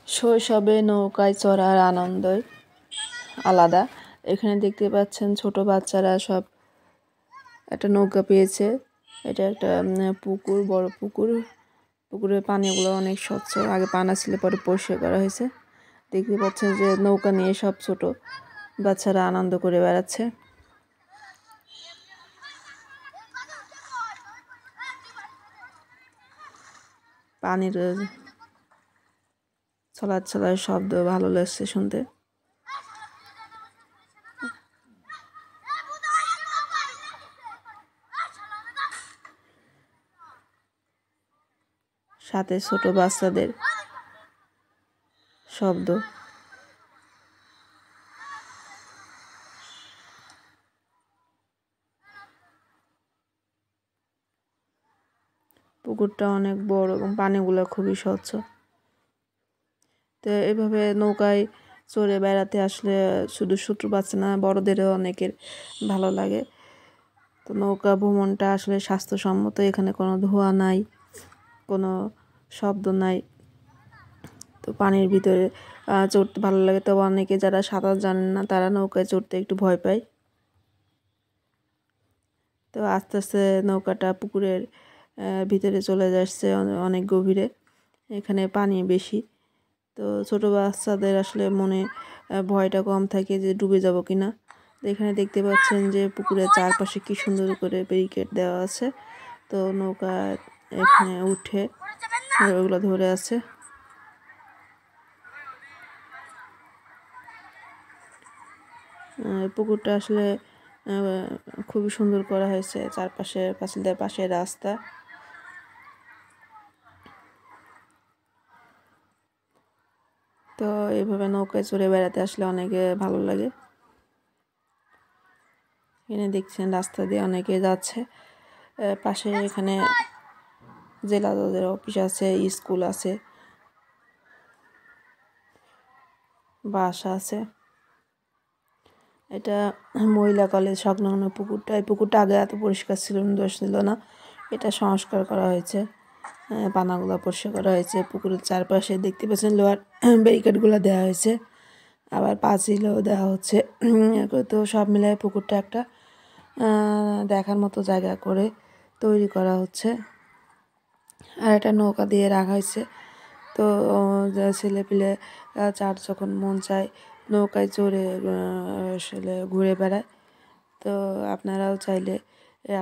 শৈশবে নৌকায় চড়ার আনন্দই আলাদা। এখানে দেখতে পাচ্ছেন ছোট বাচ্চারা সব একটা নৌকা পেয়েছে। এটা একটা পুকুর, বড় পুকুর। পুকুরের পানিগুলো অনেক স্বচ্ছ, আগে পানা ছিল, পরে পরিষ্কার করা হয়েছে। দেখতে পাচ্ছেন যে নৌকা নিয়ে সব ছোট বাচ্চারা আনন্দ করে বেড়াচ্ছে। পানির ছলার শব্দ ভালো লাগছে শুনতে। সাথে ছোট বাচ্চাদের শব্দ। পুকুরটা অনেক বড় এবং পানিগুলো খুবই স্বচ্ছ। তো এভাবে নৌকায় চড়ে বেড়াতে আসলে শুধু ছোট বাচ্চা না, বড়দেরও অনেকের ভালো লাগে। তো নৌকা ভ্রমণটা আসলে স্বাস্থ্যসম্মত। এখানে কোনো ধোঁয়া নাই, কোনো শব্দ নাই। তো পানির ভিতরে চড়তে ভালো লাগে। তবে অনেকে যারা সাঁতার জানেন না তারা নৌকায় চড়তে একটু ভয় পায়। তো আস্তে আস্তে নৌকাটা পুকুরের ভিতরে চলে যাচ্ছে, অনেক গভীরে। এখানে পানি বেশি। তো ছোটো বাচ্চাদের আসলে মনে ভয়টা কম থাকে যে ডুবে যাব কি না। তো এখানে দেখতে পাচ্ছেন যে পুকুরের চারপাশে কি সুন্দর করে ব্যারিকেড দেওয়া আছে। তো নৌকা এখানে উঠে ওগুলো ধরে আছে। পুকুরটা আসলে খুবই সুন্দর করা হয়েছে, চারপাশে পাঁচিলের পাশে রাস্তা। তো এইভাবে নৌকায় চড়ে বেড়াতে আসলে অনেকে ভালো লাগে। এখানে দেখছেন রাস্তা দিয়ে অনেকে যাচ্ছে। পাশে এখানে জেলা অফিস আছে, স্কুল আছে, বাসা আছে। এটা মহিলা কলেজ সংলগ্ন পুকুরটা। এই পুকুরটা আগে এত পরিষ্কার ছিল না, এটা সংস্কার করা হয়েছে। পানাগুলো পরিষ্কার করা হয়েছে। পুকুরের চারপাশে দেখতে পাচ্ছেন লোহার ব্যারিকেডগুলো দেওয়া হয়েছে, আবার পাঁচিলও দেওয়া হচ্ছে। তো সব মিলায় পুকুরটা একটা দেখার মতো জায়গা করে তৈরি করা হচ্ছে। আর একটা নৌকা দিয়ে রাখা হয়েছে। তো ছেলেপিলে যার যখন মন চায় নৌকায় চড়ে আসলে ঘুরে বেড়ায়। তো আপনারাও চাইলে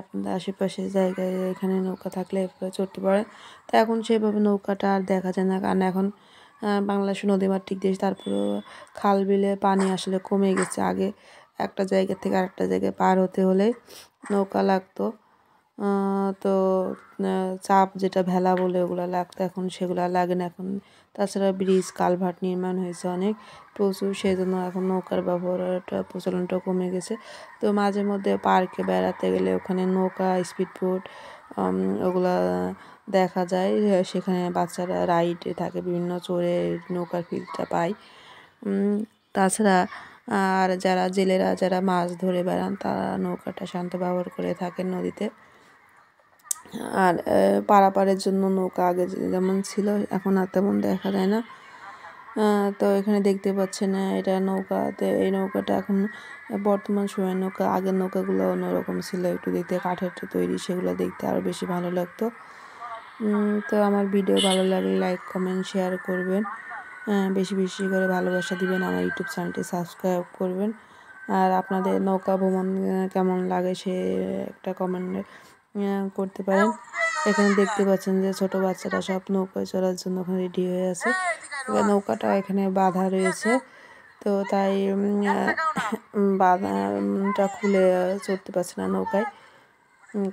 আপনাদের আশেপাশে জায়গায় এখানে নৌকা থাকলে চড়তে পারেন। তো এখন সেভাবে নৌকাটা আর দেখা যায় না, কারণ এখন বাংলাদেশের নদীমাতৃক দেশ, তারপরেও খাল বিলে পানি আসলে কমে গেছে। আগে একটা জায়গা থেকে আরেকটা জায়গায় পার হতে হলে নৌকা লাগতো। তো চাপ যেটা ভেলা বলে ওগুলো লাগতো, এখন সেগুলো লাগে না। এখন তাছাড়া ব্রিজ কালভার্ট নির্মাণ হয়েছে অনেক প্রচুর, সেই জন্য এখন নৌকার ব্যবহারটা প্রচলনটা কমে গেছে। তো মাঝে মধ্যে পার্কে বেড়াতে গেলে ওখানে নৌকা, স্পিডবোট ওগুলা দেখা যায়। সেখানে বাচ্চারা রাইডে থাকে, বিভিন্ন চড়ে নৌকার ফিলটা পায়। তাছাড়া আর যারা জেলেরা যারা মাছ ধরে বেড়ান তারা নৌকাটা শান্ত ব্যবহার করে থাকেন নদীতে। আর পারাপারের জন্য নৌকা আগে যেমন ছিল এখন আর তেমন দেখা যায় না। তো এখানে দেখতে পাচ্ছেন এটা নৌকাতে, এই নৌকাটা এখন বর্তমান সময়ের নৌকা। আগের নৌকাগুলো অন্যরকম ছিল, একটু দেখতে কাঠের তৈরি, সেগুলো দেখতে আরও বেশি ভালো লাগতো। তো আমার ভিডিও ভালো লাগলে লাইক, কমেন্ট, শেয়ার করবেন। বেশি বেশি করে ভালোবাসা দিবেন। আমার ইউটিউব চ্যানেলটি সাবস্ক্রাইব করবেন। আর আপনাদের নৌকা ভ্রমণ কেমন লাগে সে একটা কমেন্ট করতে পারেন। এখানে দেখতে পাচ্ছেন যে ছোট বাচ্চারা সব নৌকায় চড়ার জন্য ওখানে রেডি হয়ে আছে। এবার নৌকাটা এখানে বাঁধা রয়েছে, তো তাই বাঁধাটা খুলে চড়তে পারছে না নৌকায়,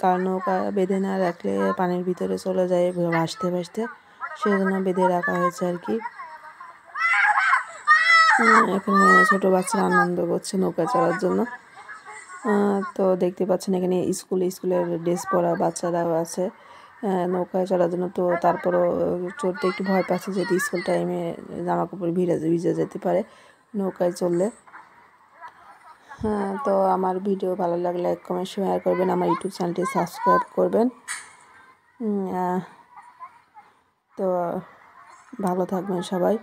কারণ নৌকা বেঁধে না রাখলে পানির ভিতরে চলে যায় ভাসতে ভাসতে, সেই জন্য বেঁধে রাখা হয়েছে আর কি। এখানে ছোট বাচ্চারা আনন্দ করছে নৌকা চড়ার জন্য। তো দেখতে পাচ্ছেন এখানে স্কুলের ড্রেস পরা বাচ্চারাও আছে নৌকায় চড়ার জন্য। তো তারপরও চড়তে একটু ভয় পাচ্ছে, যেহেতু স্কুল টাইমে জামা কাপড় ভিজে যেতে পারে নৌকায় চললে। তো আমার ভিডিও ভালো লাগলে লাইক, কমেন্ট, শেয়ার করবেন। আমার ইউটিউব চ্যানেলটি সাবস্ক্রাইব করবেন। তো ভালো থাকবেন সবাই।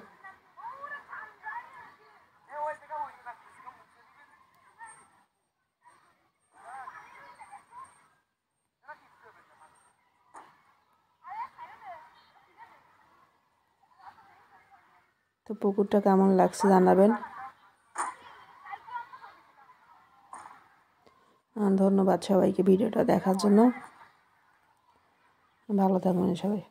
তো পুকুরটা কেমন লাগছে জানাবেন। ধন্যবাদ সবাইকে ভিডিওটা দেখার জন্য। ভালো থাকবেন সবাই।